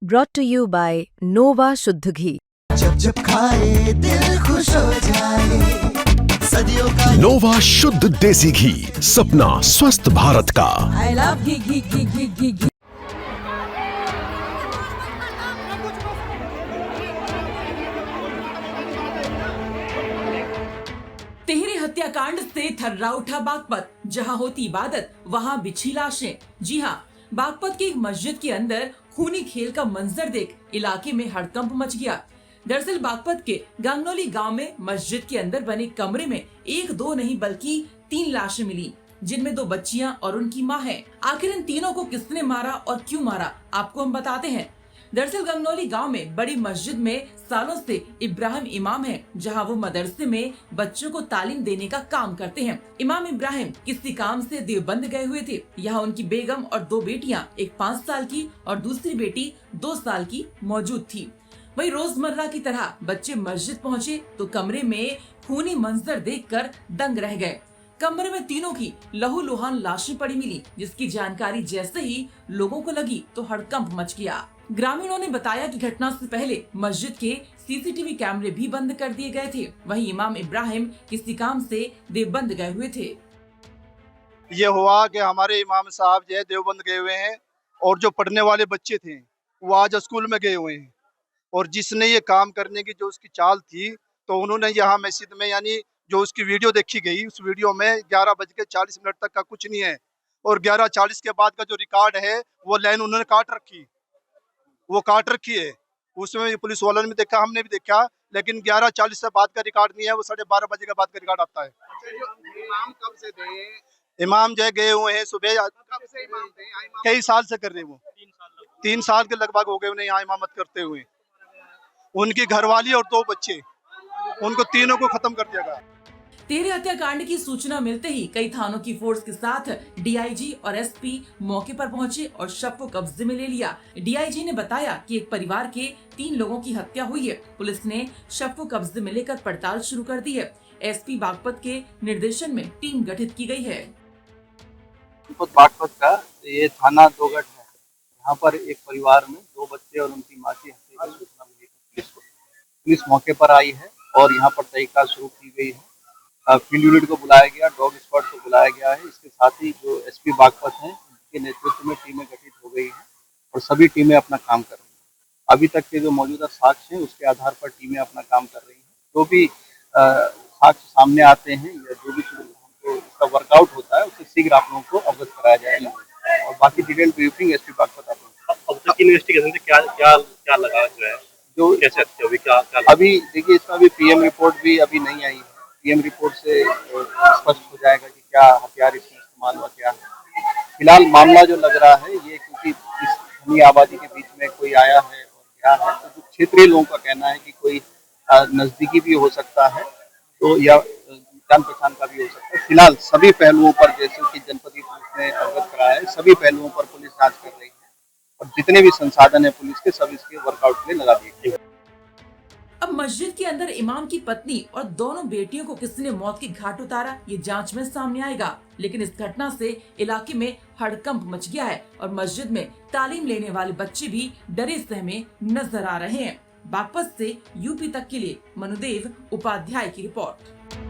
brought to you by Nova शुद्ध घी। जब जब खाए दिल खुश हो जाए, सदियों का नोवा शुद्ध देसी घी, सपना स्वस्थ भारत का। I love घी घी घी घी घी घी। तिहरी हत्याकांड से थर्रा उठा बागपत। जहां होती इबादत वहां बिछी लाशें। जी हां, बागपत की एक मस्जिद के अंदर खूनी खेल का मंजर देख इलाके में हड़कंप मच गया। दरअसल बागपत के गंगनौली गांव में मस्जिद के अंदर बने कमरे में एक दो नहीं बल्कि 3 लाशें मिली, जिनमें 2 बच्चियां और उनकी मां है। आखिर इन तीनों को किसने मारा और क्यों मारा, आपको हम बताते हैं। दरअसल गंगनौली गांव में बड़ी मस्जिद में सालों से इब्राहिम इमाम है, जहां वो मदरसे में बच्चों को तालीम देने का काम करते हैं। इमाम इब्राहिम किसी काम से देवबंद गए हुए थे। यहाँ उनकी बेगम और 2 बेटियां, एक 5 साल की और दूसरी बेटी 2 साल की मौजूद थी। वही रोजमर्रा की तरह बच्चे मस्जिद पहुँचे तो कमरे में खूनी मंजर देखकर दंग रह गए। कमरे में तीनों की लहूलुहान लाशें पड़ी मिली, जिसकी जानकारी जैसे ही लोगों को लगी तो हड़कंप मच गया। ग्रामीणों ने बताया कि घटना से पहले मस्जिद के सीसीटीवी कैमरे भी बंद कर दिए गए थे। वहीं इमाम इब्राहिम किसी काम से देवबंद गए हुए थे। ये हुआ कि हमारे इमाम साहब जो है देवबंद गए हुए हैं और जो पढ़ने वाले बच्चे थे वो आज स्कूल में गए हुए हैं। और जिसने ये काम करने की जो उसकी चाल थी, तो उन्होंने यहाँ मस्जिद में यानी जो उसकी वीडियो देखी गई, उस वीडियो में 11:40 तक का कुछ नहीं है और 11:40 के बाद का जो रिकॉर्ड है वो लाइन उन्होंने काट रखी है। उसमें पुलिस वालों ने भी देखा, हमने भी देखा, लेकिन 11:40 से बाद का रिकॉर्ड नहीं है, वो 12:30 बजे के बाद का रिकॉर्ड आता है। इमाम कब से थे? इमाम जो गए हुए हैं सुबह। कब से इमाम थे? कई साल से कर रहे हैं वो, 3 साल के लगभग हो गए उन्हें यहाँ इमामत करते हुए। उनकी घरवाली और 2 बच्चे, उनको तीनों को खत्म कर दिया गया। तिहरी हत्याकांड की सूचना मिलते ही कई थानों की फोर्स के साथ डीआईजी और एसपी मौके पर पहुंचे और शव को कब्जे में ले लिया। डीआईजी ने बताया कि एक परिवार के 3 लोगों की हत्या हुई है। पुलिस ने शव को कब्जे में लेकर पड़ताल शुरू कर दी है। एसपी बागपत के निर्देशन में टीम गठित की गई है। बागपत का ये थाना 2 गढ़ है। यहाँ पर एक परिवार में 2 बच्चे और उनकी मां की हत्या की सूचना मिली। पुलिस मौके पर आई है और यहाँ पर तहकीकात शुरू की गई है। फील्ड यूनिट को बुलाया गया, डॉग स्क्वाड को बुलाया गया है। इसके साथ ही जो एसपी बागपत हैं, उनके नेतृत्व में टीमें गठित हो गई हैं और सभी टीमें अपना काम कर रही हैं। अभी तक के जो मौजूदा साक्ष्य हैं उसके आधार पर टीमें अपना काम कर रही हैं। जो भी साक्ष्य सामने आते हैं या जो भी हमको इसका वर्कआउट होता है उससे शीघ्र आप लोगों को अवगत कराया जाएगा और बाकी डिटेल ब्रीफिंग एसपी बागपत आप लोगों को। इन्वेस्टिगेशन से क्या लगा जो है, जो कैसे अभी क्या अभी देखिए, इसमें अभी पीएम रिपोर्ट भी अभी नहीं आई है। पीएम रिपोर्ट से स्पष्ट हो जाएगा कि क्या हथियार इसमें इस्तेमाल हुआ, क्या है। फिलहाल मामला जो लग रहा है ये क्योंकि इस घनी आबादी के बीच में कोई आया है और क्या है, तो जो क्षेत्रीय लोगों का कहना है कि कोई नजदीकी भी हो सकता है, तो या जान पहचान का भी हो सकता है। फिलहाल सभी पहलुओं पर, जैसे कि जनपदीय पुलिस ने अवगत कराया है, सभी पहलुओं पर पुलिस जांच कर रही है और जितने भी संसाधन है पुलिस के सब इसके वर्कआउट के लिए लगा दिए गए। अब मस्जिद के अंदर इमाम की पत्नी और दोनों बेटियों को किसने मौत की घाट उतारा, ये जांच में सामने आएगा। लेकिन इस घटना से इलाके में हड़कंप मच गया है और मस्जिद में तालीम लेने वाले बच्चे भी डरे सहमे नजर आ रहे हैं। बागपत से यूपी तक के लिए मनुदेव उपाध्याय की रिपोर्ट।